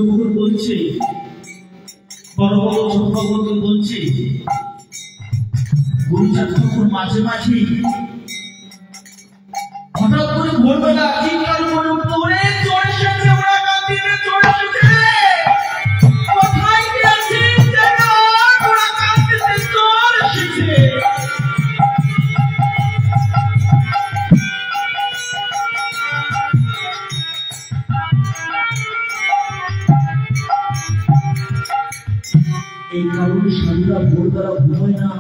ছোটবাবু বলছে, বড়বাবু ছোটবাবুকে বলছে, গুরুচাঁদ ঠাকুর মাঝে মাঝে হঠাৎ করে ভোরবেলা চিৎকার করে উঠলো, ওরে চোর এসেছে, ওরা কাঁদিতে চোর এসেছে, কোথায় গেছিস যেন, ওরা কাঁদিতে চোর এসেছে। এই কারণে সাধুরা ভোরবেলা ঘুমায় না।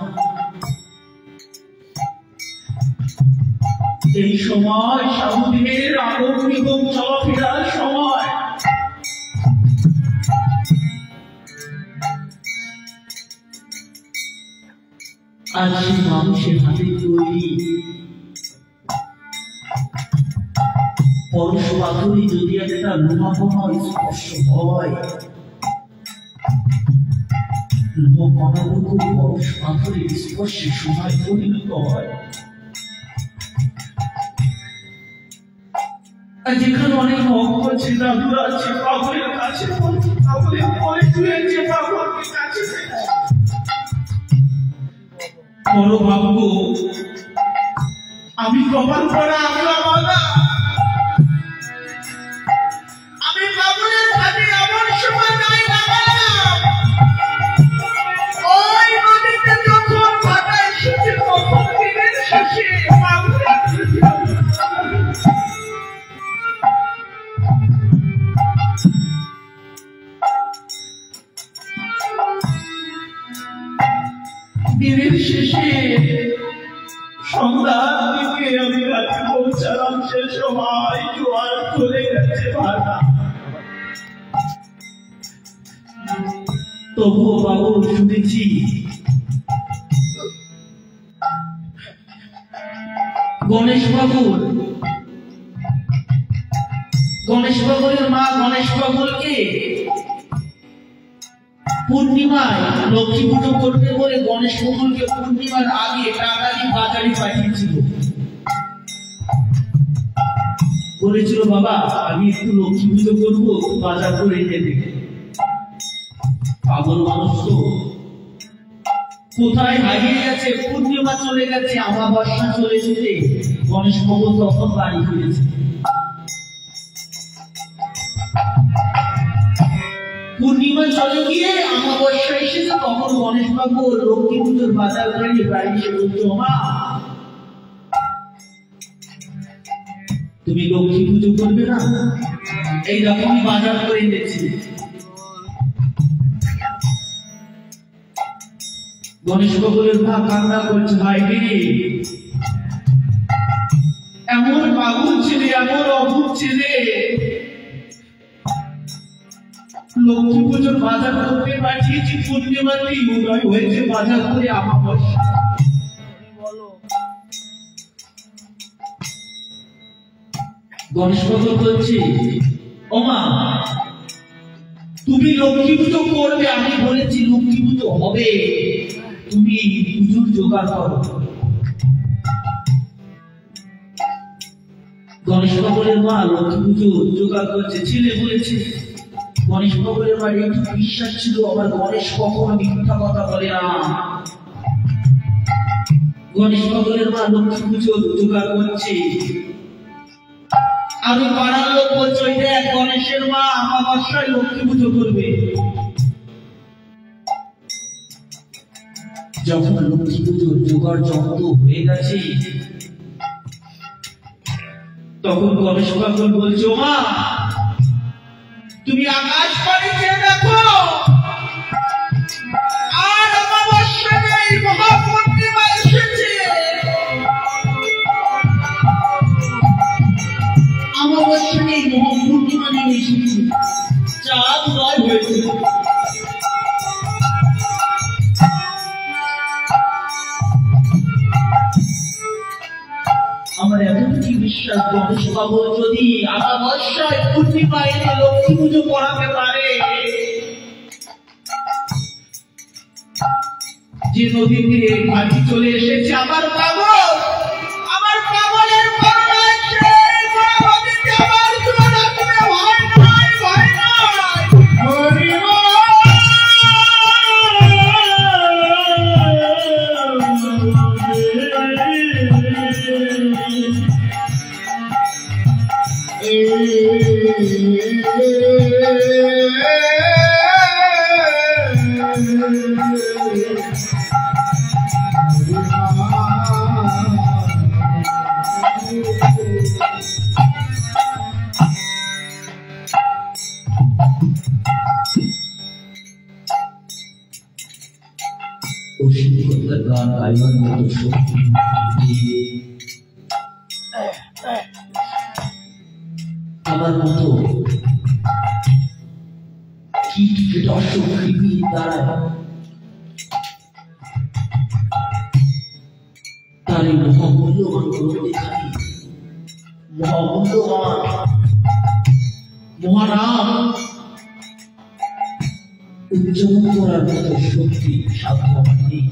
এই সময় সাধুদের আগম নিগম চলাফেরার সময়। আজ সেই মানুষের হাতে তৈরি পরশ পাথরে যদি একটা লোহাপোহা স্পর্শ হয়, লোহাপোহাটুকু পরশ পাথরের স্পর্শে সময় পরিণত হয়। যেখানে অনেক ভক্ত আছে, দাদুরা আছে, পাগলের কাছে পাগলের পরে শুয়েছে, পাগলকে কাছে বড় ভাগ্য আমি কপাল করা আমরা বাবা, আমি পাগলের কাছে এমন সময় নাই লাগালাম, ওই নদীতে যখন ভাটা এসেছে তখন দিনের শেষে দিনের শেষে সন্ধ্যার দিকে আমি রাতে পৌঁছালাম, সে সময় জোয়ার চলে গেছে ভাটা। তবুও বাবু শুনেছি গণেশ বাবুর মা গণেশ বাবুকে পূর্ণিমায় লক্ষ্মী পুজো করতে বলে গণেশ বাবুকে পূর্ণিমার আগে টাকা দিয়ে বাজারে পাঠিয়েছিল। বলেছিল, বাবা আমি একটু লক্ষ্মী পুজো করবো, বাজার করে এনে দেবে। পাগল মানুষ তো কোথায় হারিয়ে গেছে, পূর্ণিমা চলে গেছে, অমাবস্যা চলে যেতে গণেশ বাবু তখন বাড়ি ফিরেছে। পূর্ণিমা চলে গিয়ে অমাবস্যা এসেছে, তখন গণেশ বাবু লক্ষ্মী পুজোর বাজার করে বাড়ি এসে বলছো, মা তুমি লক্ষ্মী পুজো করবে না, এইরকমই বাজার করে এনেছি। গণেশ বাবুর মা কান্না করছে, ভাই রে এমন পাগল ছেলে, এমন অভুত ছেলে, লক্ষ্মী পুজোর বাজার করতে পাঠিয়েছি, পূর্ণিমাতেই উদয় হয়েছে বাজার করে অমাবস্যা। গণেশ বাবু বলছে, ও মা তুমি লক্ষ্মী পুজো করবে, আমি বলেছি লক্ষ্মী পুজো হবে, তুমি পুজোর জোগাড় করো। গণেশ বাবুর মা লক্ষ্মী পুজো জোগাড় করছে, ছেলে বলেছে। গণেশ বাবুর মার একটু বিশ্বাস ছিল, আমার গণেশ কখনো মিথ্যা কথা বলে না। গণেশ বাবুর মা লক্ষ্মী পুজো জোগাড় করছে, আমি পাড়ার লোক বলছে, দেখ গণেশের মা অমাবস্যায় লক্ষ্মী পুজো করবে। যখন লক্ষ্মী পুজোর জোগাড় যন্ত্র হয়ে গেছে, তখন গণেশ বাবু বলছে, মা তুমি আকাশ পানে চেয়ে দেখো, আর অমাবস্যা নেই, মহাপূর্ণিমা এসেছে। অমাবস্যা নেই, মহাপূর্ণিমা নেমে এসেছে, চাঁদ উদয় হয়েছে। আমার এতটুকু বিশ্বাস, গণেশ বাবু যদি অমাবস্যায় পূর্ণিমা এনে লক্ষ্মী পুজো করাতে পারে, যে নদীতে ঘাটি চলে এসেছে, আমার পাগলের করোনায় সেই নদীতে আমার জোয়ার আসবে, ভয় নাই, ভয় নাই। রসিকতার গান গাইবার মতো শক্তি দিয়ে আমার মতো কীট কীটনাশক কৃমির দ্বারা তার এই মহামূল্যবান গ্রন্থিখানি মহামূল্যবান মহানাম উচ্চারণ করার মতো শক্তি সাধ্য নেই।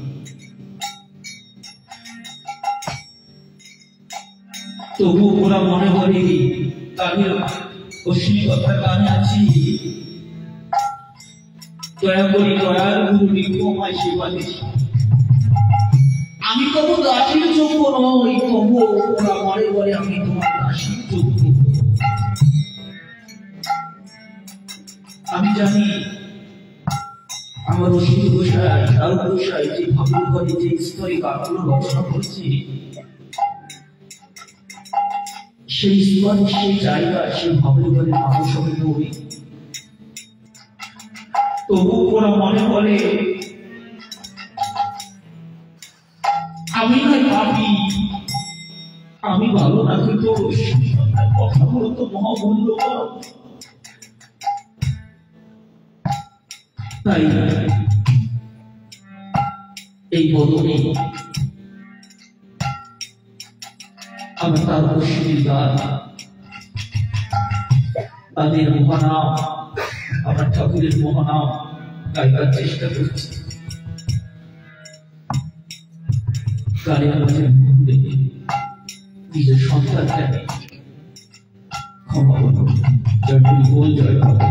তবু ওরা মনে করে তাদের অশ্লীলতার গানে আছি, দয়া করি দয়ার গুরু নিগমায় সেবা দিচ্ছি। আমি তবু দাসীর যোগ্য নই, তবু ওরা মনে করে আমি তোমার দাসীর যোগ্য। আমি জানি আমার অসীম গোসাই শারদ গোসাই যে ভাবুর করে যে স্তরে গানগুলো রচনা করছে, সেই স্তর সেই জায়গা সেই ভাবুর করে আবশ্যক নই। তবু ওরা মনে করে আমি নয় পাপি, আমি ভালো না, কিন্তু কথাগুলো তো মহামূল্যবান। তাই এই বদনে আমি তার অশ্লীল গান তাদের মহানাম আমার ঠাকুরের মহানাম গাইবার চেষ্টা করছি। গানের মাঝে ঘুরে নিজের সন্তানটাকে ক্ষমা করুন। জয় বল জয় বাবা।